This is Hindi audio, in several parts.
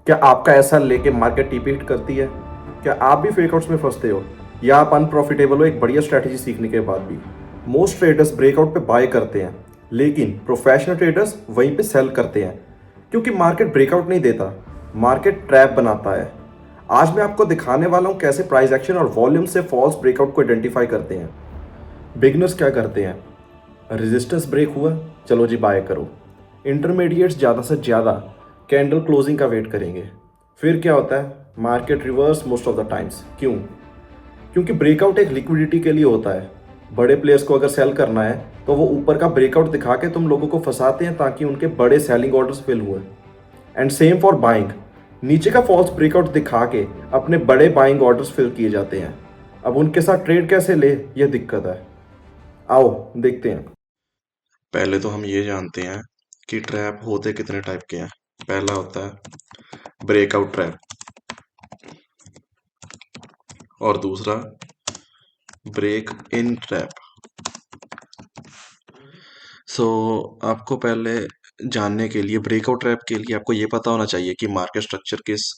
क्या आपका ऐसा लेके मार्केट टीपी हिट करती है? क्या आप भी फेकआउट्स में फंसते हो या आप अनप्रॉफिटेबल हो एक बढ़िया स्ट्रैटेजी सीखने के बाद भी? मोस्ट ट्रेडर्स ब्रेकआउट पे बाय करते हैं, लेकिन प्रोफेशनल ट्रेडर्स वहीं पे सेल करते हैं, क्योंकि मार्केट ब्रेकआउट नहीं देता, मार्केट ट्रैप बनाता है। आज मैं आपको दिखाने वाला हूँ कैसे प्राइस एक्शन और वॉल्यूम से फॉल्स ब्रेकआउट को आइडेंटिफाई करते हैं। बिगनर्स क्या करते हैं? रेजिस्टेंस ब्रेक हुआ, चलो जी बाय करो। इंटरमीडिएट्स ज़्यादा से ज़्यादा कैंडल क्लोजिंग का वेट करेंगे। फिर क्या होता है? Market reverse most of the times. क्यों? क्योंकि ब्रेकआउट एक लिक्विडिटी के लिए होता है। बड़े प्लेयर्स को अगर सेल करना है तो वो ऊपर का ब्रेकआउट दिखा के तुम लोगों को फंसाते हैं ताकि उनके बड़े सेलिंग ऑर्डर्स फिल हुए। एंड सेम फॉर बाइंग, नीचे का फॉल्स ब्रेकआउट दिखा के अपने बड़े बाइंग ऑर्डर्स फिल किए जाते हैं। अब उनके साथ ट्रेड कैसे ले, यह दिक्कत है। आओ देखते हैं। पहले तो हम ये जानते हैं कि ट्रैप होते कितने टाइप के हैं। पहला होता है ब्रेकआउट ट्रैप और दूसरा ब्रेक इन ट्रैप। सो आपको पहले जानने के लिए ब्रेकआउट ट्रैप के लिए आपको ये पता होना चाहिए कि मार्केट स्ट्रक्चर किस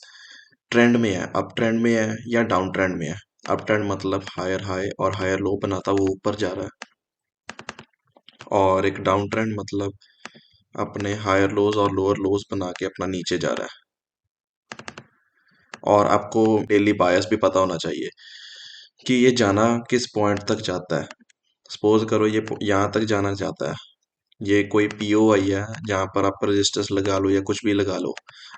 ट्रेंड में है, अप ट्रेंड में है या डाउन ट्रेंड में है। अप ट्रेंड मतलब हायर हाई और हायर लो बनाता वो ऊपर जा रहा है, और एक डाउन ट्रेंड मतलब अपने हायर लोज और लोअर लोज बना के अपना नीचे जा रहा है। और आपको डेली बायस भी पता होना चाहिए कि ये जाना किस पॉइंट तक जाता है। सपोज करो ये यहाँ तक जाना चाहता है, ये कोई पीओ आई है जहाँ पर आप रजिस्टर्स लगा लो या कुछ भी लगा लो,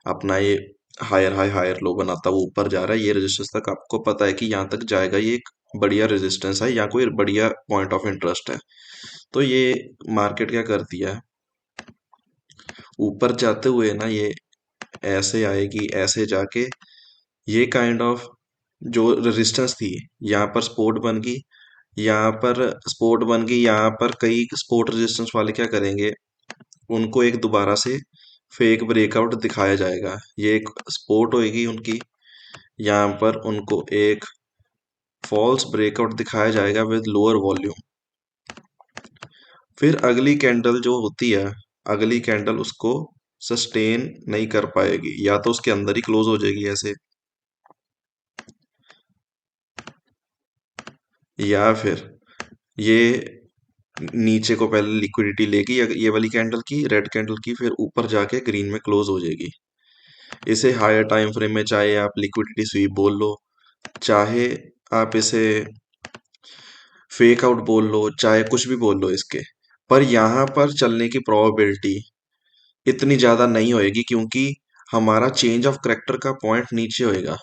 अपना ये हायर हाई हायर लो बनाता वो ऊपर जा रहा है। ये रजिस्टर्स तक आपको पता है कि यहाँ तक जाएगा, ये एक बढ़िया रेजिस्टेंस है या कोई बढ़िया पॉइंट ऑफ इंटरेस्ट है। तो ये मार्केट क्या करती है, ऊपर जाते हुए ना ये ऐसे आएगी, ऐसे जाके ये काइंड ऑफ जो रेजिस्टेंस थी यहाँ पर सपोर्ट बन गई, यहाँ पर सपोर्ट बन गई, यहाँ पर कई सपोर्ट रेजिस्टेंस वाले क्या करेंगे, उनको एक दोबारा से फेक ब्रेकआउट दिखाया जाएगा। ये एक सपोर्ट होएगी उनकी, यहाँ पर उनको एक फॉल्स ब्रेकआउट दिखाया जाएगा विद लोअर वॉल्यूम। फिर अगली कैंडल जो होती है, अगली कैंडल उसको सस्टेन नहीं कर पाएगी, या तो उसके अंदर ही क्लोज हो जाएगी ऐसे, या फिर ये नीचे को पहले लिक्विडिटी लेगी ये वाली कैंडल की, रेड कैंडल की, फिर ऊपर जाके ग्रीन में क्लोज हो जाएगी। इसे हायर टाइम फ्रेम में चाहे आप लिक्विडिटी स्वीप बोल लो, चाहे आप इसे फेक आउट बोल लो, चाहे कुछ भी बोल लो इसके, पर यहाँ पर चलने की प्रोबेबिलिटी इतनी ज़्यादा नहीं होएगी, क्योंकि हमारा चेंज ऑफ करेक्टर का पॉइंट नीचे होएगा।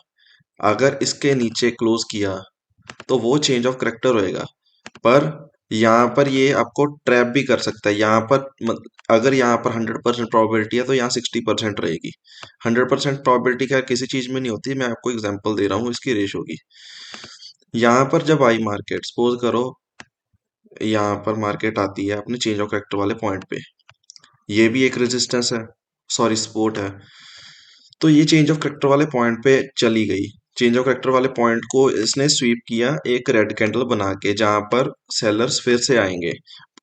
अगर इसके नीचे क्लोज किया तो वो चेंज ऑफ करेक्टर होएगा, पर यहाँ पर ये आपको ट्रैप भी कर सकता है। यहाँ पर अगर यहाँ पर 100% प्रोबेबिलिटी है तो यहाँ 60% रहेगी। 100% प्रोबेबिलिटी क्या किसी चीज़ में नहीं होती, मैं आपको एग्जांपल दे रहा हूँ इसकी रेशो की। यहाँ पर जब आई मार्केट, सपोज करो यहाँ पर मार्केट आती है अपने चेंज ऑफ करेक्टर वाले पॉइंट पे, ये भी एक रेजिस्टेंस है, सॉरी सपोर्ट है। तो ये चेंज ऑफ करेक्टर वाले पॉइंट पे चली गई, चेंज ऑफ करेक्टर वाले पॉइंट को इसने स्वीप किया एक रेड कैंडल बना के, जहां पर सेलर्स फिर से आएंगे,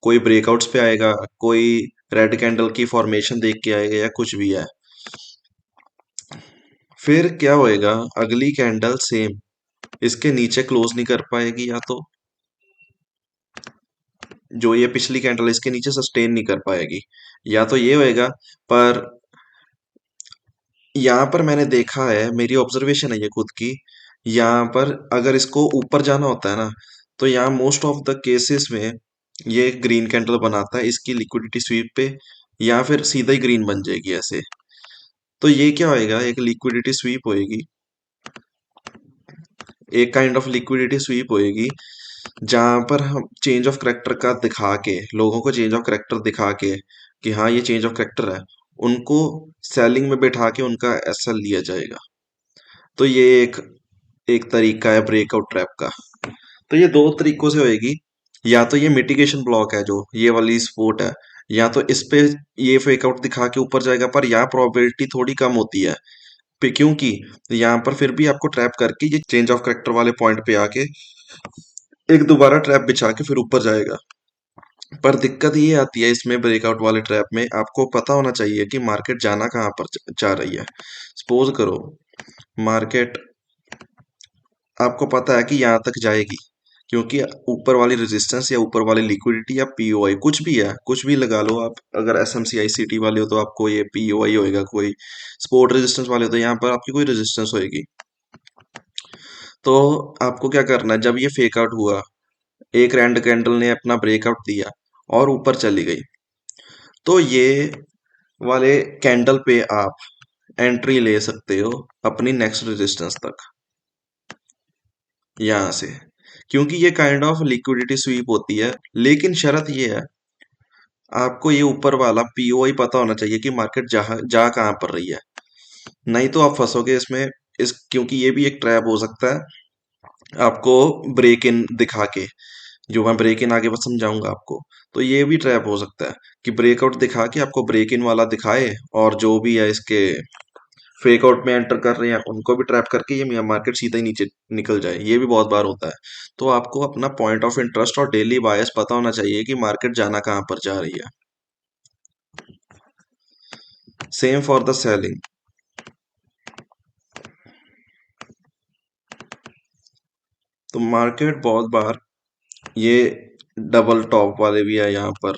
कोई ब्रेकआउट्स पे आएगा, कोई रेड कैंडल की फॉर्मेशन देख के आएगा या कुछ भी है। फिर क्या होएगा, अगली कैंडल सेम इसके नीचे क्लोज नहीं कर पाएगी, या तो जो ये पिछली कैंडल इसके नीचे सस्टेन नहीं कर पाएगी, या तो ये होएगा। पर यहाँ पर मैंने देखा है, मेरी ऑब्जर्वेशन है ये खुद की, यहाँ पर अगर इसको ऊपर जाना होता है ना, तो यहाँ मोस्ट ऑफ द केसेस में ये ग्रीन कैंडल बनाता है इसकी लिक्विडिटी स्वीप पे, या फिर सीधा ही ग्रीन बन जाएगी ऐसे। तो ये क्या होएगा, एक लिक्विडिटी स्वीप होएगी, एक काइंड ऑफ लिक्विडिटी स्वीप होएगी, जहां पर हम चेंज ऑफ करेक्टर का दिखा के, लोगों को चेंज ऑफ करेक्टर दिखा के कि हाँ ये चेंज ऑफ करेक्टर है, उनको सेलिंग में बैठा के उनका एसएल लिया जाएगा। तो ये एक एक तरीका है ब्रेकआउट ट्रैप का। तो ये दो तरीकों से होएगी, या तो ये मिटिगेशन ब्लॉक है जो ये वाली सपोर्ट है, या तो इस पे ये फेकआउट दिखा के ऊपर जाएगा, पर यहाँ प्रोबेबिलिटी थोड़ी कम होती है। क्योंकि यहाँ पर फिर भी आपको ट्रैप करके ये चेंज ऑफ करेक्टर वाले पॉइंट पे आके एक दोबारा ट्रैप बिछा के फिर ऊपर जाएगा। पर दिक्कत ये आती है इसमें, ब्रेकआउट वाले ट्रैप में आपको पता होना चाहिए कि मार्केट जाना कहाँ पर चाह रही है। सपोज करो मार्केट आपको पता है कि यहाँ तक जाएगी, क्योंकि ऊपर वाली रेजिस्टेंस या ऊपर वाली लिक्विडिटी या पीओआई कुछ भी है, कुछ भी लगा लो आप। अगर एसएमसीआई सिटी वाले हो तो आपको ये पीओआई होएगा, कोई सपोर्ट रेजिस्टेंस वाले हो तो यहाँ पर आपकी कोई रेजिस्टेंस होएगी। तो आपको क्या करना है, जब ये फेक आउट हुआ, एक रैंड कैंडल ने अपना ब्रेकआउट दिया और ऊपर चली गई, तो ये वाले कैंडल पे आप एंट्री ले सकते हो अपनी नेक्स्ट रेजिस्टेंस तक यहां से, क्योंकि ये काइंड ऑफ लिक्विडिटी स्वीप होती है। लेकिन शर्त ये है, आपको ये ऊपर वाला पीओआई पता होना चाहिए कि मार्केट जा कहाँ पर रही है, नहीं तो आप फंसोगे इसमें। इस क्योंकि ये भी एक ट्रैप हो सकता है आपको ब्रेक इन दिखा के, जो मैं ब्रेक इन आगे बस समझाऊंगा आपको। तो ये भी ट्रैप हो सकता है कि ब्रेकआउट दिखा के आपको ब्रेक इन वाला दिखाए, और जो भी है इसके फेक आउट में एंटर कर रहे हैं उनको भी ट्रैप करके ये मार्केट सीधा ही नीचे निकल जाए। ये भी बहुत बार होता है। तो आपको अपना पॉइंट ऑफ इंटरेस्ट और डेली बायस पता होना चाहिए कि मार्केट जाना कहाँ पर जा रही है। Same for the selling. तो मार्केट बहुत बार ये डबल टॉप वाले भी है यहाँ पर,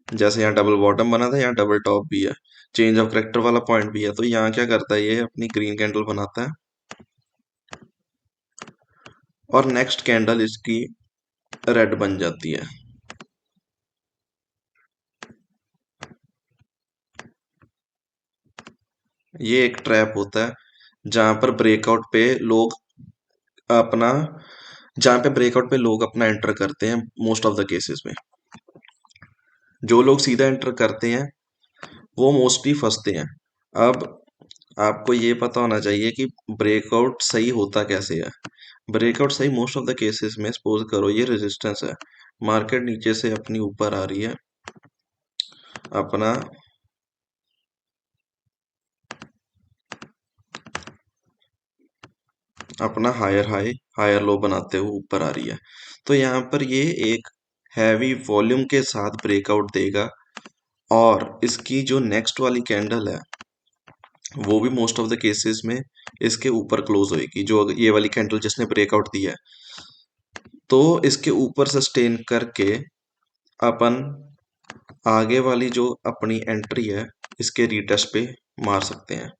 जैसे यहाँ डबल बॉटम बना था, यहाँ डबल टॉप भी है, चेंज ऑफ करेक्टर वाला पॉइंट भी है। तो यहाँ क्या करता है, ये अपनी ग्रीन कैंडल बनाता है और नेक्स्ट कैंडल इसकी रेड बन जाती है। ये एक ट्रैप होता है जहां पर ब्रेकआउट पे लोग अपना जहां पे ब्रेकआउट पे लोग अपना एंटर करते हैं मोस्ट ऑफ द केसेस में। जो लोग सीधा एंटर करते हैं वो मोस्टली फंसते हैं। अब आपको ये पता होना चाहिए कि ब्रेकआउट सही होता कैसे है। ब्रेकआउट सही मोस्ट ऑफ द केसेस में, सपोज करो ये रेजिस्टेंस है, मार्केट नीचे से अपनी ऊपर आ रही है, अपना अपना हायर हाई हायर लो बनाते हुए ऊपर आ रही है। तो यहाँ पर ये एक हैवी वॉल्यूम के साथ ब्रेकआउट देगा, और इसकी जो नेक्स्ट वाली कैंडल है वो भी मोस्ट ऑफ द केसेस में इसके ऊपर क्लोज होएगी। जो ये वाली कैंडल जिसने ब्रेकआउट दिया है, तो इसके ऊपर सस्टेन करके अपन आगे वाली जो अपनी एंट्री है इसके रीटेस्ट पे मार सकते हैं।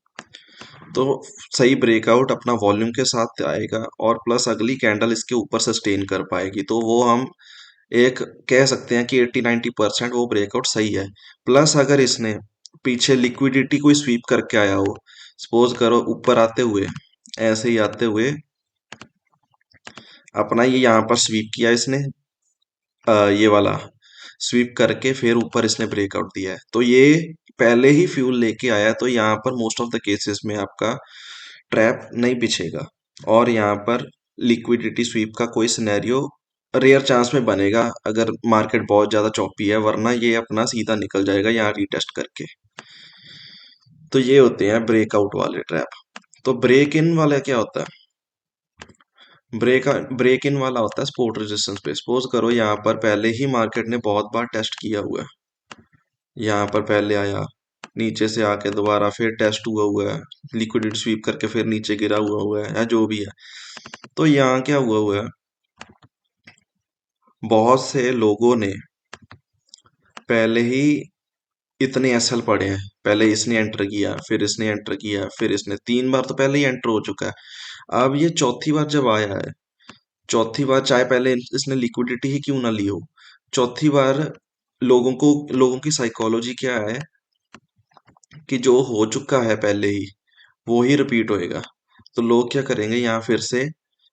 तो सही ब्रेकआउट अपना वॉल्यूम के साथ आएगा, और प्लस अगली कैंडल इसके ऊपर सस्टेन कर पाएगी। तो वो हम एक कह सकते हैं कि 80-90% वो ब्रेकआउट सही है। प्लस अगर इसने पीछे लिक्विडिटी कोई स्वीप करके आया हो, सपोज करो ऊपर आते हुए, ऐसे ही आते हुए अपना ये यहाँ पर स्वीप किया इसने, ये वाला स्वीप करके फिर ऊपर इसने ब्रेकआउट दिया है, तो ये पहले ही फ्यूल लेके आया है। तो यहाँ पर मोस्ट ऑफ द केसेस में आपका ट्रैप नहीं बिछेगा, और यहाँ पर लिक्विडिटी स्वीप का कोई सिनेरियो रेयर चांस में बनेगा अगर मार्केट बहुत ज्यादा चौपी है, वरना ये अपना सीधा निकल जाएगा यहाँ रीटेस्ट करके। तो ये होते हैं ब्रेकआउट वाले ट्रैप। तो ब्रेक इन वाला क्या होता है, ब्रेक इन वाला होता है सपोर्ट रेजिस्टेंस पे। सपोज करो यहाँ पर पहले ही मार्केट ने बहुत बार टेस्ट किया हुआ है, यहाँ पर पहले आया, नीचे से आके दोबारा फिर टेस्ट हुआ हुआ है, लिक्विडिटी स्वीप करके फिर नीचे गिरा हुआ हुआ है या जो भी है। तो यहाँ क्या हुआ हुआ है, बहुत से लोगों ने पहले ही इतने एसएल पड़े हैं, पहले इसने एंटर किया, फिर इसने एंटर किया, फिर इसने 3 बार तो पहले ही एंटर हो चुका है। अब ये चौथी बार जब आया है, चौथी बार चाहे पहले इसने लिक्विडिटी ही क्यों ना ली हो, चौथी बार लोगों की साइकोलॉजी क्या है कि जो हो चुका है पहले ही वो ही रिपीट होएगा। तो लोग क्या करेंगे, यहाँ फिर से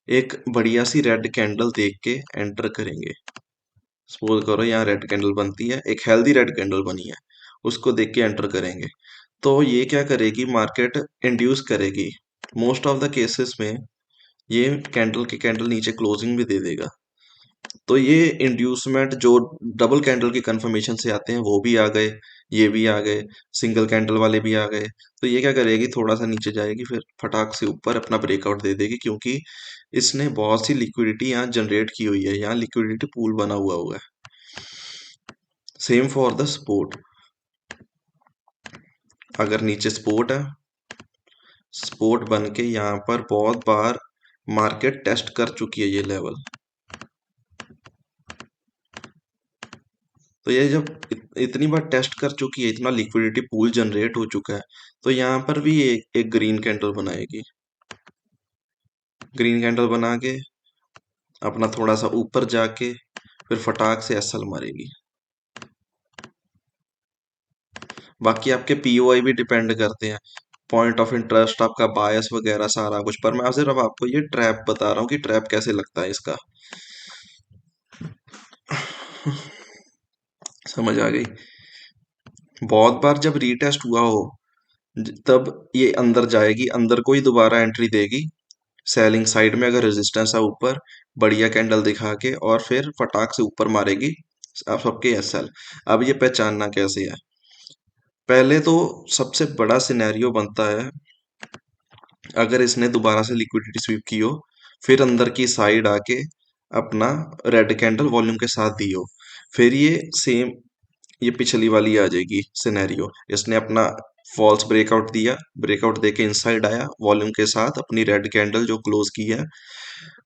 एक बढ़िया सी रेड कैंडल देख के एंटर करेंगे। सपोज करो यहाँ रेड कैंडल बनती है, एक हेल्दी रेड कैंडल बनी है, उसको देख के एंटर करेंगे। तो ये क्या करेगी, मार्केट इंड्यूस करेगी मोस्ट ऑफ द केसेस में, ये कैंडल की कैंडल नीचे क्लोजिंग भी दे देगा। तो ये इंड्यूसमेंट जो डबल कैंडल की कंफर्मेशन से आते हैं वो भी आ गए, ये भी आ गए, सिंगल कैंडल वाले भी आ गए। तो ये क्या करेगी, थोड़ा सा नीचे जाएगी, फिर फटाक से ऊपर अपना ब्रेकआउट दे देगी, क्योंकि इसने बहुत सी लिक्विडिटी यहाँ जनरेट की हुई है, यहाँ लिक्विडिटी पूल बना हुआ हुआ है। सेम फॉर द सपोर्ट, अगर नीचे सपोर्ट है सपोर्ट बन के यहाँ पर बहुत बार मार्केट टेस्ट कर चुकी है ये लेवल। तो ये जब इतनी बार टेस्ट कर चुकी है, इतना लिक्विडिटी पूल जनरेट हो चुका है, तो यहाँ पर भी एक ग्रीन कैंडल बनाएगी। ग्रीन कैंडल बना के अपना थोड़ा सा ऊपर जाके फिर फटाक से एसएल मारेगी। बाकी आपके पीओआई भी डिपेंड करते हैं, पॉइंट ऑफ इंटरेस्ट, आपका बायस वगैरह सारा कुछ। पर मैं सिर्फ आपको ये ट्रैप बता रहा हूँ कि ट्रैप कैसे लगता है इसका। समझ आ गई? बहुत बार जब रीटेस्ट हुआ हो तब ये अंदर जाएगी, अंदर को ही दोबारा एंट्री देगी सेलिंग साइड में, अगर रेजिस्टेंस है ऊपर, बढ़िया कैंडल दिखा के, और फिर फटाक से ऊपर मारेगी आप सबके एसएल। अब ये पहचानना कैसे है? पहले तो सबसे बड़ा सिनेरियो बनता है अगर इसने दोबारा से लिक्विडिटी स्वीप की हो, फिर अंदर की साइड आके अपना रेड कैंडल वॉल्यूम के साथ दी हो, फिर ये सेम ये पिछली वाली आ जाएगी सिनेरियो। इसने अपना फॉल्स ब्रेकआउट दिया, ब्रेकआउट देके इनसाइड आया वॉल्यूम के साथ, अपनी रेड कैंडल जो क्लोज की है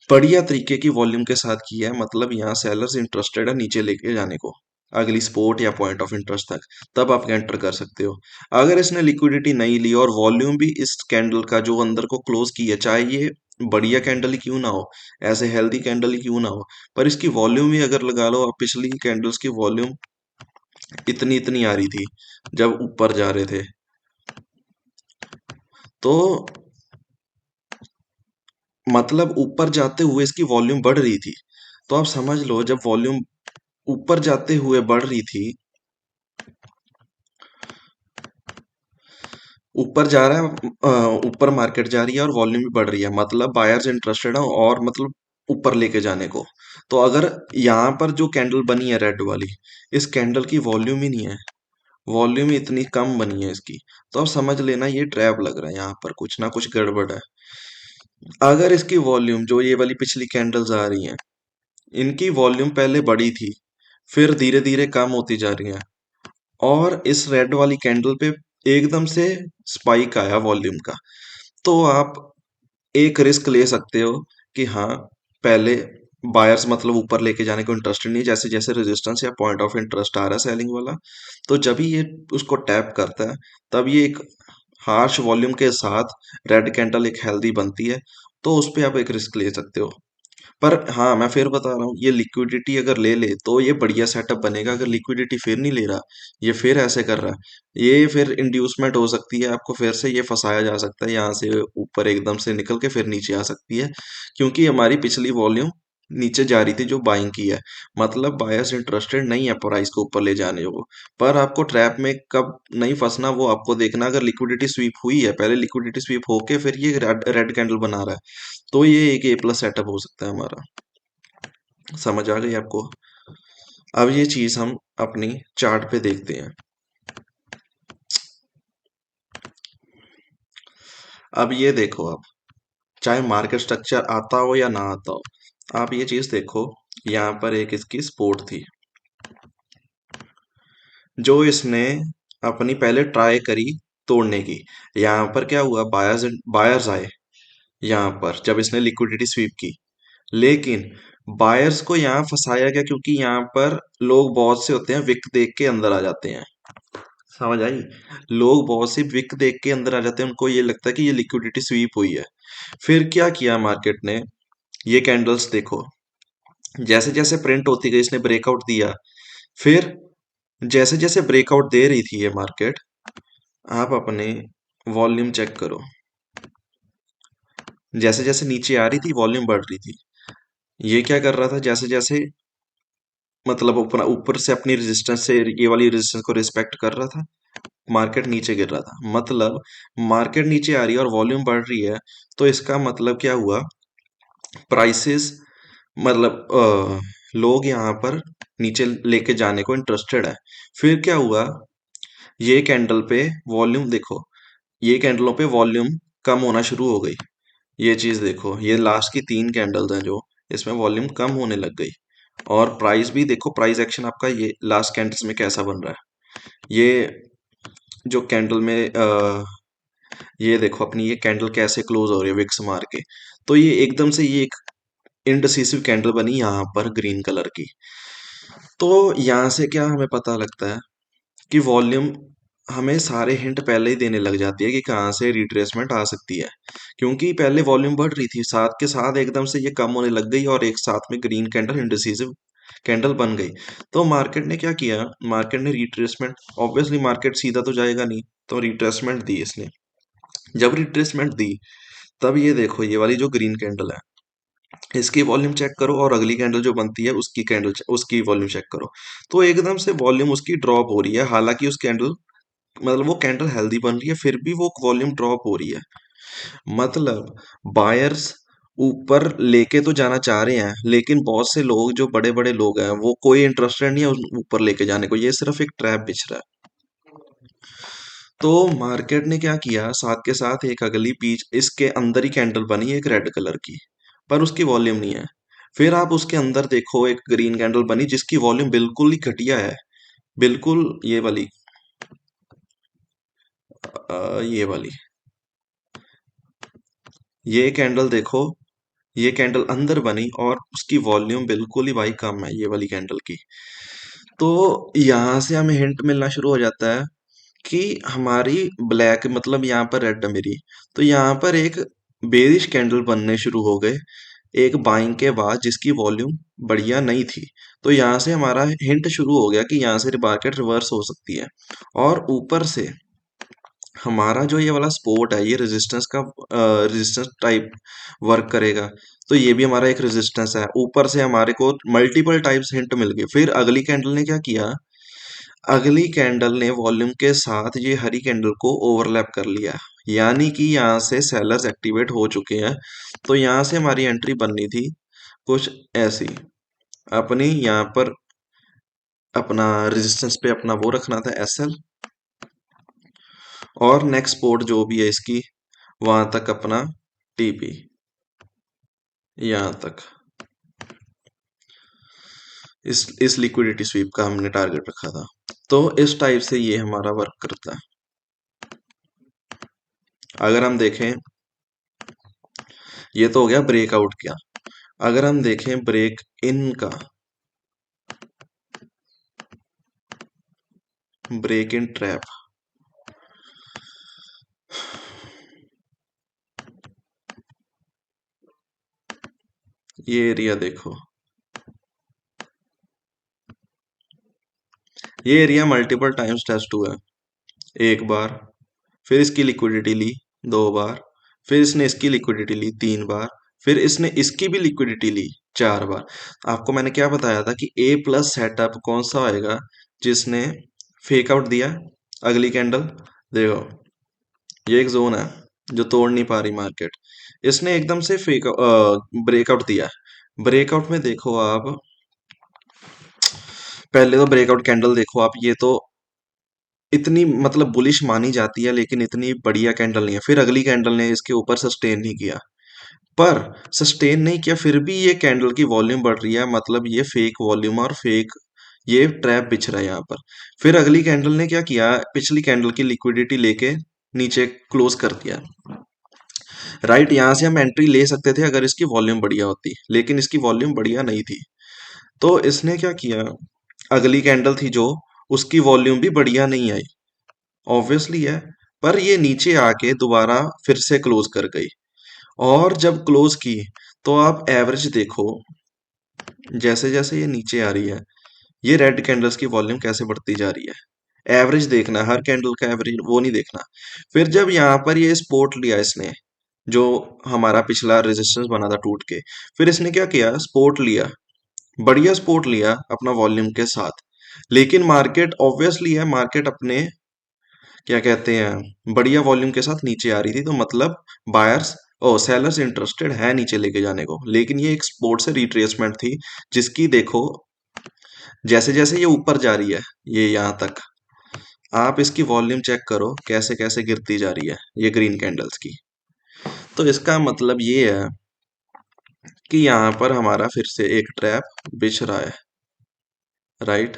बढ़िया तरीके की वॉल्यूम के साथ किया है, मतलब यहाँ सेलर्स इंटरेस्टेड है नीचे लेके जाने को अगली स्पोर्ट या पॉइंट ऑफ इंटरेस्ट तक, तब आप एंटर कर सकते हो। अगर इसने लिक्विडिटी नहीं ली और वॉल्यूम भी इस कैंडल का जो अंदर को क्लोज की है, चाहे ये बढ़िया कैंडल ही क्यों ना हो, ऐसे हेल्दी कैंडल ही क्यों ना हो, पर इसकी वॉल्यूम ही अगर लगा लो, अब पिछली कैंडल्स की वॉल्यूम इतनी इतनी आ रही थी जब ऊपर जा रहे थे, तो मतलब ऊपर जाते हुए इसकी वॉल्यूम बढ़ रही थी। तो आप समझ लो जब वॉल्यूम ऊपर जाते हुए बढ़ रही थी, ऊपर जा रहा है, ऊपर मार्केट जा रही है और वॉल्यूम भी बढ़ रही है, मतलब बायर्स इंटरेस्टेड है और मतलब ऊपर लेके जाने को। तो अगर यहाँ पर जो कैंडल बनी है रेड वाली, इस कैंडल की वॉल्यूम ही नहीं है, वॉल्यूम ही इतनी कम बनी है इसकी, तो अब समझ लेना ये ट्रैप लग रहा है, यहाँ पर कुछ ना कुछ गड़बड़ है। अगर इसकी वॉल्यूम जो ये वाली पिछली कैंडल्स आ रही हैं, इनकी वॉल्यूम पहले बड़ी थी, फिर धीरे धीरे कम होती जा रही है, और इस रेड वाली कैंडल पे एकदम से स्पाइक आया वॉल्यूम का, तो आप एक रिस्क ले सकते हो कि हाँ, पहले बायर्स मतलब ऊपर लेके जाने को इंटरेस्टेड नहीं है, जैसे जैसे रेजिस्टेंस या पॉइंट ऑफ इंटरेस्ट आ रहा है सेलिंग वाला, तो जब ही ये उसको टैप करता है, तब ये एक हार्श वॉल्यूम के साथ रेड कैंडल एक हेल्दी बनती है, तो उस पे आप एक रिस्क ले सकते हो। पर हाँ, मैं फिर बता रहा हूँ, ये लिक्विडिटी अगर ले ले तो ये बढ़िया सेटअप बनेगा। अगर लिक्विडिटी फिर नहीं ले रहा, ये फिर ऐसे कर रहा है, ये फिर इंड्यूसमेंट हो सकती है, आपको फिर से ये फंसाया जा सकता है, यहाँ से ऊपर एकदम से निकल के फिर नीचे आ सकती है, क्योंकि हमारी पिछली वॉल्यूम नीचे जा रही थी जो बाइंग की है, मतलब बायर्स इंटरेस्टेड नहीं है प्राइस को ऊपर ले जाने को। पर आपको ट्रैप में कब नहीं फंसना वो आपको देखना, अगर लिक्विडिटी स्वीप हुई है, पहले लिक्विडिटी स्वीप होके फिर ये रेड कैंडल बना रहा है, तो ये एक ए प्लस सेटअप हो सकता है हमारा। समझ आ गई आपको? अब ये चीज हम अपनी चार्ट पे देखते हैं। अब ये देखो, आप चाहे मार्केट स्ट्रक्चर आता हो या ना आता हो, आप ये चीज देखो, यहाँ पर एक इसकी सपोर्ट थी जो इसने अपनी पहले ट्राई करी तोड़ने की। यहाँ पर क्या हुआ, बायर्स बायर्स आए यहाँ पर जब इसने लिक्विडिटी स्वीप की, लेकिन बायर्स को यहाँ फंसाया गया, क्योंकि यहाँ पर लोग बहुत से होते हैं विक देख के अंदर आ जाते हैं। समझ आई? लोग बहुत सी विक देख के अंदर आ जाते हैं, उनको ये लगता है कि ये लिक्विडिटी स्वीप हुई है। फिर क्या किया मार्केट ने, ये कैंडल्स देखो, जैसे जैसे प्रिंट होती गई इसने ब्रेकआउट दिया, फिर जैसे जैसे ब्रेकआउट दे रही थी ये मार्केट, आप अपने वॉल्यूम चेक करो, जैसे जैसे नीचे आ रही थी वॉल्यूम बढ़ रही थी। ये क्या कर रहा था, जैसे जैसे मतलब ऊपर ऊपर से अपनी रेजिस्टेंस से ये वाली रेजिस्टेंस को रिस्पेक्ट कर रहा था, मार्केट नीचे गिर रहा था, मतलब मार्केट नीचे आ रही है और वॉल्यूम बढ़ रही है, तो इसका मतलब क्या हुआ, प्राइसेस मतलब लोग यहाँ पर नीचे लेके जाने को इंटरेस्टेड है। फिर क्या हुआ, ये कैंडल पे वॉल्यूम देखो, ये कैंडलों पे वॉल्यूम कम होना शुरू हो गई। ये चीज देखो, ये लास्ट की 3 कैंडल्स हैं जो इसमें वॉल्यूम कम होने लग गई, और प्राइस भी देखो, प्राइस एक्शन आपका ये लास्ट कैंडल्स में कैसा बन रहा है। ये जो कैंडल में ये देखो अपनी ये कैंडल कैसे क्लोज हो रही है विक्स मार के। तो ये एकदम से ये एक इंडिसिसिव कैंडल बनी यहाँ पर ग्रीन कलर की। तो यहाँ से क्या हमें पता लगता है कि वॉल्यूम हमें सारे हिंट पहले ही देने लग जाती है कि कहाँ से रिट्रेसमेंट आ सकती है, क्योंकि पहले वॉल्यूम बढ़ रही थी साथ के साथ एकदम से ये कम होने लग गई और एक साथ में ग्रीन कैंडल इंडिसिसिव कैंडल बन गई। तो मार्केट ने क्या किया, मार्केट ने रिट्रेसमेंट, ऑब्वियसली मार्केट सीधा तो जाएगा नहीं, तो रिट्रेसमेंट दी इसने। जब रिट्रेसमेंट दी तब ये देखो ये वाली जो ग्रीन कैंडल है इसकी वॉल्यूम चेक करो और अगली कैंडल जो बनती है उसकी वॉल्यूम चेक करो। तो एकदम से वॉल्यूम उसकी ड्रॉप हो रही है, हालांकि उस कैंडल मतलब वो कैंडल हेल्दी बन रही है फिर भी वो वॉल्यूम ड्रॉप हो रही है। मतलब बायर्स ऊपर लेके तो जाना चाह रहे हैं लेकिन बहुत से लोग जो बड़े बड़े लोग हैं वो कोई इंटरेस्टेड नहीं है ऊपर लेके जाने को, ये सिर्फ एक ट्रैप बिछ रहा है। तो मार्केट ने क्या किया, साथ के साथ एक अगली पीच इसके अंदर ही कैंडल बनी एक रेड कलर की, पर उसकी वॉल्यूम नहीं है। फिर आप उसके अंदर देखो एक ग्रीन कैंडल बनी जिसकी वॉल्यूम बिल्कुल ही घटिया है, बिल्कुल ये वाली ये वाली, ये कैंडल देखो, ये कैंडल अंदर बनी और उसकी वॉल्यूम बिल्कुल ही भाई कम है ये वाली कैंडल की। तो यहाँ से हमें हिंट मिलना शुरू हो जाता है कि हमारी ब्लैक मतलब यहाँ पर रेड है मेरी, तो यहाँ पर एक बेरिश कैंडल बनने शुरू हो गए एक बाइंग के बाद जिसकी वॉल्यूम बढ़िया नहीं थी। तो यहाँ से हमारा हिंट शुरू हो गया कि यहाँ से मार्केट रिवर्स हो सकती है और ऊपर से हमारा जो ये वाला सपोर्ट है ये रेजिस्टेंस का रेजिस्टेंस टाइप वर्क करेगा। तो ये भी हमारा एक रेजिस्टेंस है, ऊपर से हमारे को मल्टीपल टाइप्स हिंट मिल गए। फिर अगली कैंडल ने क्या किया, अगली कैंडल ने वॉल्यूम के साथ ये हरी कैंडल को ओवरलैप कर लिया, यानी कि यहाँ से सेलर्स एक्टिवेट हो चुके हैं। तो यहाँ से हमारी एंट्री बननी थी कुछ ऐसी, अपनी यहाँ पर अपना रेजिस्टेंस पे अपना वो रखना था एसएल, और नेक्स्ट सपोर्ट जो भी है इसकी वहां तक अपना टीपी, यहाँ तक इस लिक्विडिटी स्वीप का हमने टारगेट रखा था। तो इस टाइप से ये हमारा वर्क करता है। अगर हम देखें ये तो हो गया ब्रेकआउट क्या, अगर हम देखें ब्रेक इन का, ब्रेक इन ट्रैप, ये एरिया देखो, ये एरिया मल्टीपल टाइम्स टेस्ट हुआ है। एक बार, फिर इसकी लिक्विडिटी ली 2 बार, फिर इसने इसकी लिक्विडिटी ली 3 बार, फिर इसने इसकी भी लिक्विडिटी ली 4 बार। आपको मैंने क्या बताया था कि ए प्लस सेटअप कौन सा आएगा, जिसने फेक आउट दिया अगली कैंडल, देखो ये एक जोन है जो तोड़ नहीं पा रही मार्केट, इसने एकदम से फेक ब्रेकआउट दिया। ब्रेकआउट में देखो आप, पहले तो ब्रेकआउट कैंडल देखो आप, ये तो इतनी मतलब बुलिश मानी जाती है लेकिन इतनी बढ़िया कैंडल नहीं है। फिर अगली कैंडल ने इसके ऊपर सस्टेन नहीं किया, पर सस्टेन नहीं किया फिर भी ये कैंडल की वॉल्यूम बढ़ रही है, मतलब ये फेक वॉल्यूम और फेक ये ट्रैप बिछ रहा है यहाँ पर। फिर अगली कैंडल ने क्या किया, पिछली कैंडल की लिक्विडिटी लेके नीचे क्लोज कर दिया। राइट, यहाँ से हम एंट्री ले सकते थे अगर इसकी वॉल्यूम बढ़िया होती, लेकिन इसकी वॉल्यूम बढ़िया नहीं थी। तो इसने क्या किया, अगली कैंडल थी जो, उसकी वॉल्यूम भी बढ़िया नहीं आई, ऑब्वियसली है, पर ये नीचे आके दोबारा फिर से क्लोज कर गई। और जब क्लोज की तो आप एवरेज देखो, जैसे जैसे ये नीचे आ रही है ये रेड कैंडल्स की वॉल्यूम कैसे बढ़ती जा रही है। एवरेज देखना, हर कैंडल का एवरेज वो नहीं देखना। फिर जब यहाँ पर ये सपोर्ट लिया इसने, जो हमारा पिछला रेजिस्टेंस बना था टूट के, फिर इसने क्या किया, सपोर्ट लिया, बढ़िया सपोर्ट लिया अपना वॉल्यूम के साथ। लेकिन मार्केट ऑब्वियसली है, मार्केट अपने क्या कहते हैं बढ़िया वॉल्यूम के साथ नीचे आ रही थी, तो मतलब बायर्स ओ सेलर्स इंटरेस्टेड है नीचे लेके जाने को। लेकिन ये एक सपोर्ट से रिट्रेसमेंट थी जिसकी देखो जैसे जैसे ये ऊपर जा रही है ये यहाँ तक, आप इसकी वॉल्यूम चेक करो कैसे कैसे गिरती जा रही है ये ग्रीन कैंडल्स की। तो इसका मतलब ये है कि यहाँ पर हमारा फिर से एक ट्रैप बिछ रहा है, राइट,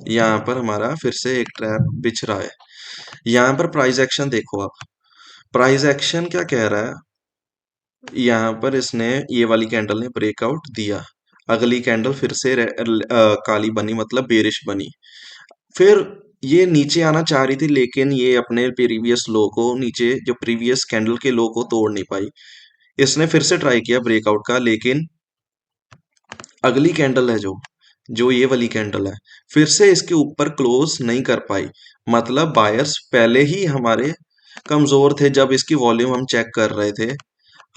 यहाँ पर हमारा फिर से एक ट्रैप बिछ रहा है। यहाँ पर प्राइस एक्शन देखो आप, प्राइस एक्शन क्या कह रहा है, यहाँ पर इसने ये वाली कैंडल ने ब्रेकआउट दिया, अगली कैंडल फिर से काली बनी, मतलब बेरिश बनी, फिर ये नीचे आना चाह रही थी लेकिन ये अपने प्रीवियस लो को, नीचे जो प्रीवियस कैंडल के लो को तोड़ नहीं पाई। इसने फिर से ट्राई किया ब्रेकआउट का, लेकिन अगली कैंडल है जो जो ये वाली कैंडल है, फिर से इसके ऊपर क्लोज नहीं कर पाई। मतलब बायर्स पहले ही हमारे कमजोर थे। जब इसकी वॉल्यूम हम चेक कर रहे थे,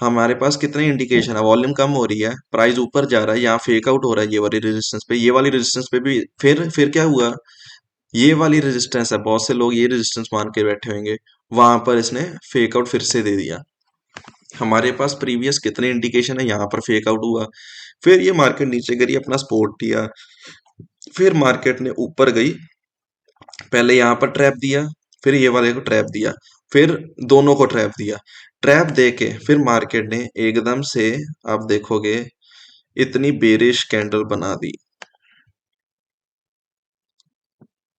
हमारे पास कितने इंडिकेशन है, वॉल्यूम कम हो रही है, प्राइस ऊपर जा रहा है, यहाँ फेक आउट हो रहा है ये वाली रेजिस्टेंस पे, ये वाली रेजिस्टेंस पे भी फिर क्या हुआ, ये वाली रेजिस्टेंस है, बहुत से लोग ये रेजिस्टेंस मान के बैठे होंगे, वहां पर इसने फेक आउट फिर से दे दिया। हमारे पास प्रीवियस कितने इंडिकेशन है, यहाँ पर फेक आउट हुआ, फिर ये मार्केट नीचे गिरी, अपना सपोर्ट दिया, फिर मार्केट ने ऊपर गई, पहले यहाँ पर ट्रैप दिया, फिर ये वाले को ट्रैप दिया, फिर दोनों को ट्रैप दिया, ट्रैप दे के फिर मार्केट ने एकदम से, आप देखोगे, इतनी बेरिश कैंडल बना दी,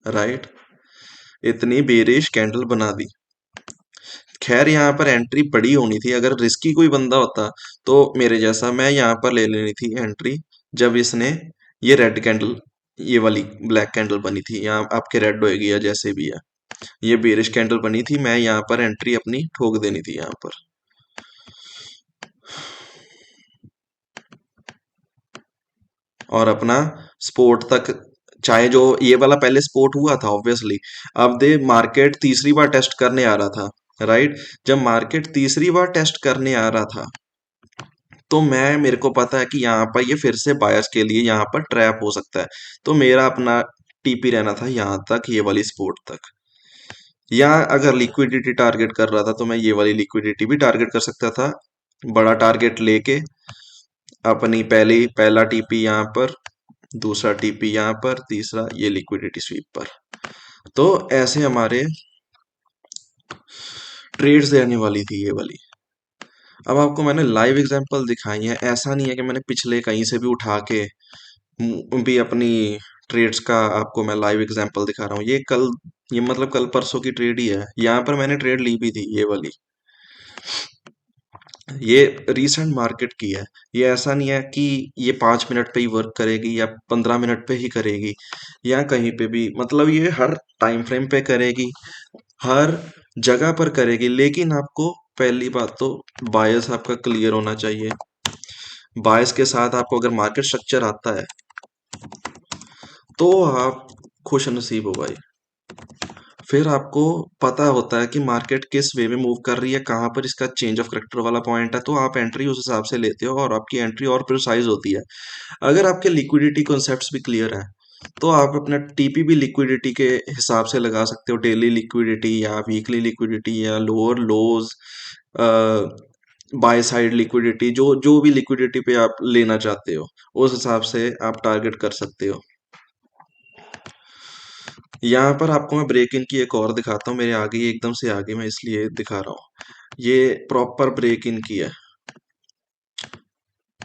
राइट, इतनी बेरिश कैंडल बना दी। खैर यहाँ पर एंट्री बड़ी होनी थी, अगर रिस्की कोई बंदा होता तो मेरे जैसा, मैं यहाँ पर ले लेनी थी एंट्री, जब इसने ये रेड कैंडल, ये वाली ब्लैक कैंडल बनी थी, यहाँ आपके रेड होएगी या जैसे भी है, ये बेरिश कैंडल बनी थी, मैं यहाँ पर एंट्री अपनी ठोक देनी थी यहाँ पर। और अपना स्पोर्ट तक, चाहे जो ये वाला पहले स्पोर्ट हुआ था ऑब्वियसली, अब दे मार्केट तीसरी बार टेस्ट करने आ रहा था, राइट, जब मार्केट तीसरी बार टेस्ट करने आ रहा था, तो मेरे को पता है कि यहाँ पर ये फिर से बायर्स के लिए यहाँ पर ट्रैप हो सकता है, तो मेरा अपना टीपी रहना था यहाँ तक, ये वाली सपोर्ट तक। या अगर लिक्विडिटी टारगेट कर रहा था तो मैं ये वाली लिक्विडिटी भी टारगेट कर सकता था, बड़ा टारगेट लेके, अपनी पहला टीपी यहाँ पर, दूसरा टीपी यहाँ पर, तीसरा ये लिक्विडिटी स्वीप पर। तो ऐसे हमारे ट्रेड्स देने वाली थी ये वाली। अब आपको मैंने लाइव एग्जांपल दिखाई है, ऐसा नहीं है कि मैंने पिछले कहीं से भी उठा के भी अपनी ट्रेड्स का आपको मैं लाइव एग्जांपल दिखा रहा हूँ। ये मतलब कल परसों की ट्रेड ही है, यहाँ पर मैंने ट्रेड ली भी थी ये वाली, ये रीसेंट मार्केट की है। ये ऐसा नहीं है कि ये 5 मिनट पे ही वर्क करेगी या 15 मिनट पे ही करेगी, या कहीं पे भी, मतलब ये हर टाइम फ्रेम पे करेगी, हर जगह पर करेगी, लेकिन आपको पहली बात तो बायस आपका क्लियर होना चाहिए। बायस के साथ आपको अगर मार्केट स्ट्रक्चर आता है तो आप खुश नसीब हो भाई। फिर आपको पता होता है कि मार्केट किस वे में मूव कर रही है, कहाँ पर इसका चेंज ऑफ करेक्टर वाला पॉइंट है, तो आप एंट्री उस हिसाब से लेते हो और आपकी एंट्री और प्रिसाइज होती है। अगर आपके लिक्विडिटी कॉन्सेप्ट्स भी क्लियर है तो आप अपना टीपी भी लिक्विडिटी के हिसाब से लगा सकते हो, डेली लिक्विडिटी या वीकली लिक्विडिटी या lower lodge, by side liquidity, जो जो भी लिक्विडिटी पे आप लेना चाहते हो उस हिसाब से आप टारगेट कर सकते हो। यहाँ पर आपको मैं ब्रेक इन की एक और दिखाता हूँ, मेरे आगे ही एकदम से आगे, मैं इसलिए दिखा रहा हूँ, ये प्रॉपर ब्रेक इन की है।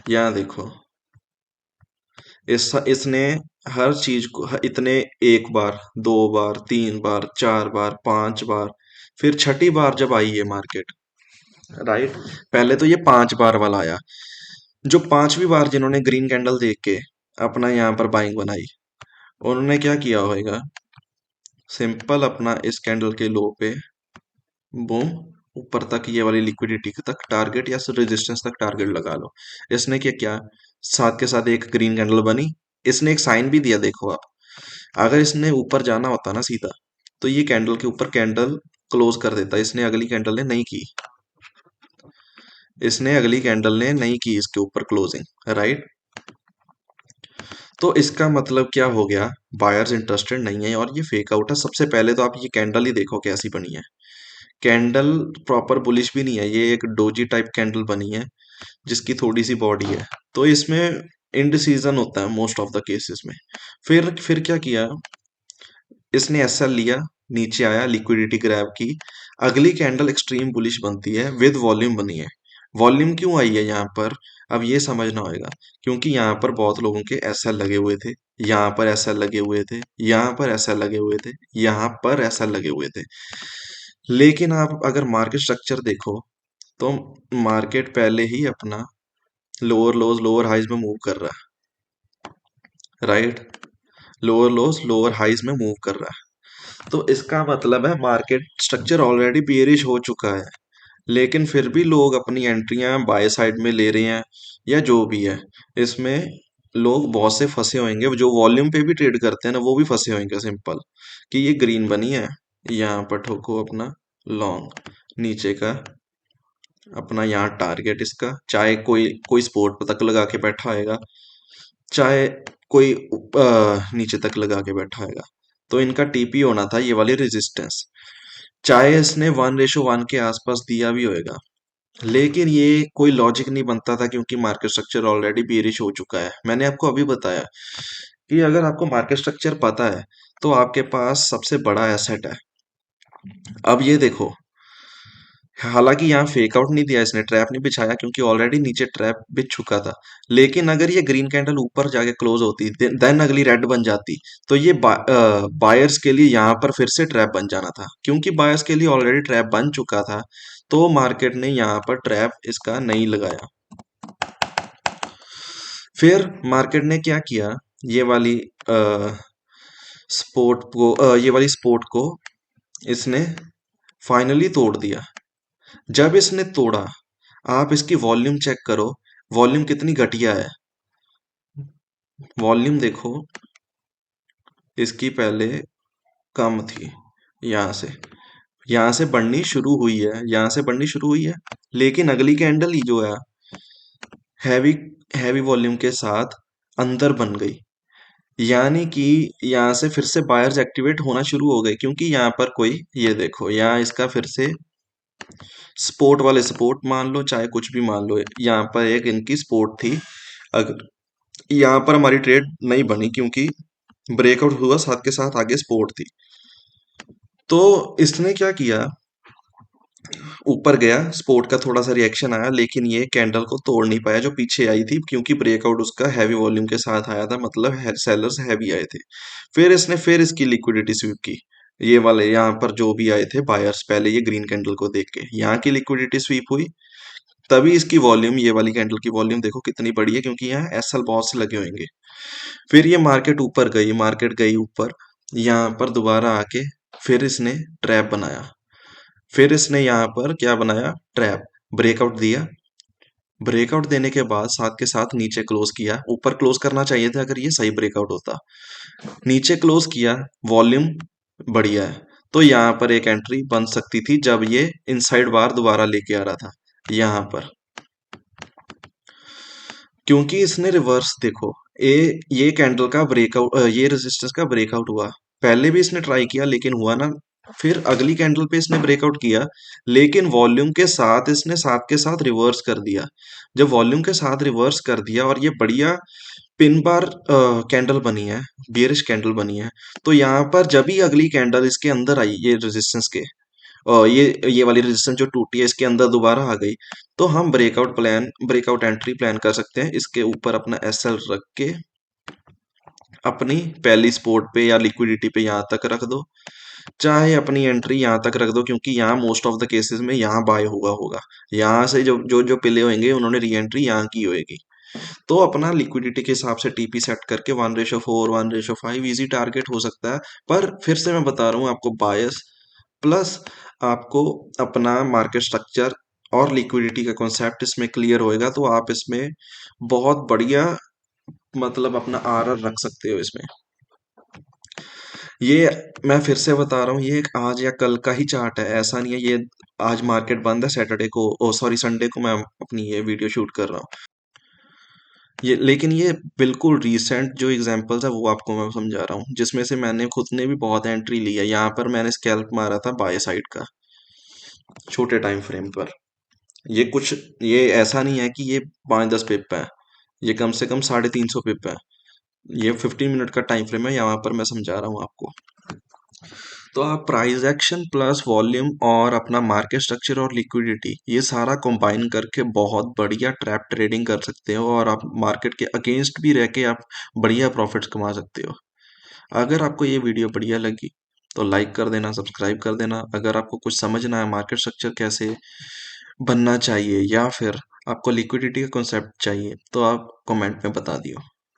यहाँ देखो, इसने हर चीज को इतने, एक बार, दो बार, तीन बार, चार बार, पांच बार, फिर छठी बार जब आई है मार्केट, राइट, पहले तो ये 5 बार वाला आया, जो पांचवी बार जिन्होंने ग्रीन कैंडल देख के अपना यहाँ पर बाइंग बनाई, उन्होंने क्या किया होगा, सिंपल अपना इस कैंडल के लो पे बूम, ऊपर तक ये वाली लिक्विडिटी तक टारगेट या रेजिस्टेंस तक टारगेट लगा लो। इसने क्या किया, साथ के साथ एक ग्रीन कैंडल बनी, इसने एक साइन भी दिया, देखो आप, अगर इसने ऊपर जाना होता ना सीधा, तो ये कैंडल के ऊपर कैंडल क्लोज कर देता, इसने अगली कैंडल ने नहीं की, इसने अगली कैंडल ने नहीं की इसके ऊपर क्लोजिंग, राइट। तो इसका मतलब क्या हो गया, बायर्स इंटरेस्टेड नहीं है और ये फेक आउट है। सबसे पहले तो आप ये कैंडल ही देखो कैसी बनी है, कैंडल प्रॉपर बुलिश भी नहीं है, ये एक डोजी टाइप कैंडल बनी है जिसकी थोड़ी सी बॉडी है, तो इसमें इंडिसीजन होता है मोस्ट ऑफ द केसेस में। फिर क्या किया, इसने एसएल लिया, नीचे आया, लिक्विडिटी ग्रैब की, अगली कैंडल एक्सट्रीम बुलिश बनती है, विद वॉल्यूम बनी है। वॉल्यूम क्यों आई है यहाँ पर, अब ये समझना होगा, क्योंकि यहाँ पर बहुत लोगों के एसएल लगे हुए थे, यहाँ पर एसएल लगे हुए थे, यहाँ पर एसएल लगे हुए थे, यहाँ पर एसएल लगे हुए थे। लेकिन आप अगर मार्केट स्ट्रक्चर देखो तो मार्केट पहले ही अपना लोअर लोज लोअर हाइज में मूव कर रहा है, right. Lower lows lower highs में मूव कर रहा है, तो इसका मतलब है मार्केट स्ट्रक्चर ऑलरेडी बेयरिश हो चुका है। लेकिन फिर भी लोग अपनी एंट्रियां बाय साइड में ले रहे हैं, या जो भी है, इसमें लोग बहुत से फंसे होंगे, जो वॉल्यूम पे भी ट्रेड करते हैं ना वो भी फंसे होंगे। सिंपल कि ये ग्रीन बनी है, यहाँ पर ठोको अपना लॉन्ग, नीचे का अपना यहाँ टारगेट इसका, चाहे कोई कोई सपोर्ट तक लगा के बैठा होएगा, चाहे कोई नीचे तक लगा के बैठा होएगा, तो इनका टीपी होना था ये वाली रेजिस्टेंस, चाहे इसने 1:1 के आसपास दिया भी होएगा। लेकिन ये कोई लॉजिक नहीं बनता था, क्योंकि मार्केट स्ट्रक्चर ऑलरेडी बेरिश हो चुका है। मैंने आपको अभी बताया कि अगर आपको मार्केट स्ट्रक्चर पता है तो आपके पास सबसे बड़ा एसेट है। अब ये देखो, हालांकि यहाँ फेक आउट नहीं दिया इसने, ट्रैप नहीं बिछाया, क्योंकि ऑलरेडी नीचे ट्रैप बिछ चुका था। लेकिन अगर ये ग्रीन कैंडल ऊपर जाके क्लोज होती, देन अगली रेड बन जाती, तो ये बायर्स के लिए यहाँ पर फिर से ट्रैप बन जाना था। क्योंकि बायर्स के लिए ऑलरेडी ट्रैप बन चुका था, तो मार्केट ने यहाँ पर ट्रैप इसका नहीं लगाया। फिर मार्केट ने क्या किया, ये वाली ये वाली सपोर्ट को इसने फाइनली तोड़ दिया। जब इसने तोड़ा, आप इसकी वॉल्यूम चेक करो, वॉल्यूम कितनी घटिया है। वॉल्यूम देखो, इसकी पहले कम थी, यहाँ से बढ़नी शुरू हुई है, यहाँ से बढ़नी शुरू हुई है, लेकिन अगली कैंडल ही जो है हैवी हैवी वॉल्यूम के साथ अंदर बन गई। यानी कि यहाँ से फिर से बायर्स एक्टिवेट होना शुरू हो गए, क्योंकि यहाँ पर कोई, ये देखो यहाँ इसका फिर से सपोर्ट वाले सपोर्ट मान लो चाहे कुछ भी मान लो, यहाँ पर एक इनकी सपोर्ट थी। अगर यहाँ पर हमारी ट्रेड नहीं बनी, क्योंकि ब्रेकआउट हुआ साथ के साथ आगे सपोर्ट थी। तो इसने क्या किया, ऊपर गया, सपोर्ट का थोड़ा सा रिएक्शन आया, लेकिन ये कैंडल को तोड़ नहीं पाया जो पीछे आई थी, क्योंकि ब्रेकआउट उसका हैवी वॉल्यूम के साथ आया था, मतलब सेलर्स हैवी आए थे। फिर इसने फिर इसकी लिक्विडिटी स्वीप की, ये वाले यहाँ पर जो भी आए थे बायर्स, पहले ये ग्रीन कैंडल को देख के यहाँ की लिक्विडिटी स्वीप हुई, तभी इसकी वॉल्यूम, ये वाली कैंडल की वॉल्यूम देखो कितनी बड़ी है, क्योंकि यहाँ एसएल बहुत से लगे होंगे। फिर ये मार्केट गई ऊपर, यहाँ पर दोबारा आके फिर इसने ट्रैप बनाया। फिर इसने यहाँ पर क्या बनाया, ट्रैप, ब्रेकआउट दिया। ब्रेकआउट देने के बाद साथ के साथ नीचे क्लोज किया, ऊपर क्लोज करना चाहिए था अगर ये सही ब्रेकआउट होता। नीचे क्लोज किया, वॉल्यूम बढ़िया है, तो यहाँ पर एक एंट्री बन सकती थी जब ये इनसाइड बार दोबारा लेके आ रहा था यहाँ पर। क्योंकि इसने रिवर्स देखो, ये कैंडल का ब्रेकआउट, ये रेजिस्टेंस का ब्रेकआउट हुआ, पहले भी इसने ट्राई किया लेकिन हुआ ना। फिर अगली कैंडल पे इसने ब्रेकआउट किया, लेकिन वॉल्यूम के साथ इसने साथ के साथ रिवर्स कर दिया। जब वॉल्यूम के साथ रिवर्स कर दिया और ये बढ़िया पिन बार कैंडल बनी है, बियरिश कैंडल बनी है, तो यहाँ पर जब ही अगली कैंडल इसके अंदर आई, ये रेजिस्टेंस के, ये वाली रेजिस्टेंस जो टूटी है इसके अंदर दोबारा आ गई, तो हम ब्रेकआउट एंट्री प्लान कर सकते हैं। इसके ऊपर अपना एसएल रख के अपनी पहली सपोर्ट पे या लिक्विडिटी पे यहाँ तक रख दो, चाहे अपनी एंट्री यहाँ तक रख दो, क्योंकि यहाँ मोस्ट ऑफ द केसेस में यहाँ बाय हुआ होगा। यहाँ से जो जो जो पिले होंगे उन्होंने री एंट्री यहाँ की होगी। तो अपना लिक्विडिटी के हिसाब से टीपी सेट करके 1:4 1:5 इजी टारगेट हो सकता है। पर फिर से मैं बता रहा हूँ आपको, बायस प्लस आपको अपना मार्केट स्ट्रक्चर और लिक्विडिटी का कॉन्सेप्ट इसमें क्लियर होएगा, तो आप इसमें बहुत बढ़िया, मतलब अपना आरआर रख सकते हो इसमें। ये मैं फिर से बता रहा हूँ, ये एक आज या कल का ही चार्ट है, ऐसा नहीं है ये आज मार्केट बंद है, सैटरडे को, ओ सॉरी संडे को मैं अपनी ये वीडियो शूट कर रहा हूँ। ये लेकिन ये बिल्कुल रीसेंट जो एग्जांपल्स है वो आपको मैं समझा रहा हूँ, जिसमें से मैंने खुद ने भी बहुत एंट्री ली है। यहाँ पर मैंने स्कैल्प मारा था बाय साइड का, छोटे टाइम फ्रेम पर। ये ऐसा नहीं है कि ये 5-10 पिप है, ये कम से कम 350 पिप है। ये 15 मिनट का टाइम फ्रेम है, यहाँ पर मैं समझा रहा हूँ आपको। तो आप प्राइस एक्शन प्लस वॉल्यूम और अपना मार्केट स्ट्रक्चर और लिक्विडिटी ये सारा कंबाइन करके बहुत बढ़िया ट्रैप ट्रेडिंग कर सकते हो और आप मार्केट के अगेंस्ट भी रह के आप बढ़िया प्रॉफिट्स कमा सकते हो। अगर आपको ये वीडियो बढ़िया लगी तो लाइक कर देना, सब्सक्राइब कर देना। अगर आपको कुछ समझना है मार्केट स्ट्रक्चर कैसे बनना चाहिए या फिर आपको लिक्विडिटी का कॉन्सेप्ट चाहिए तो आप कमेंट में बता दियो।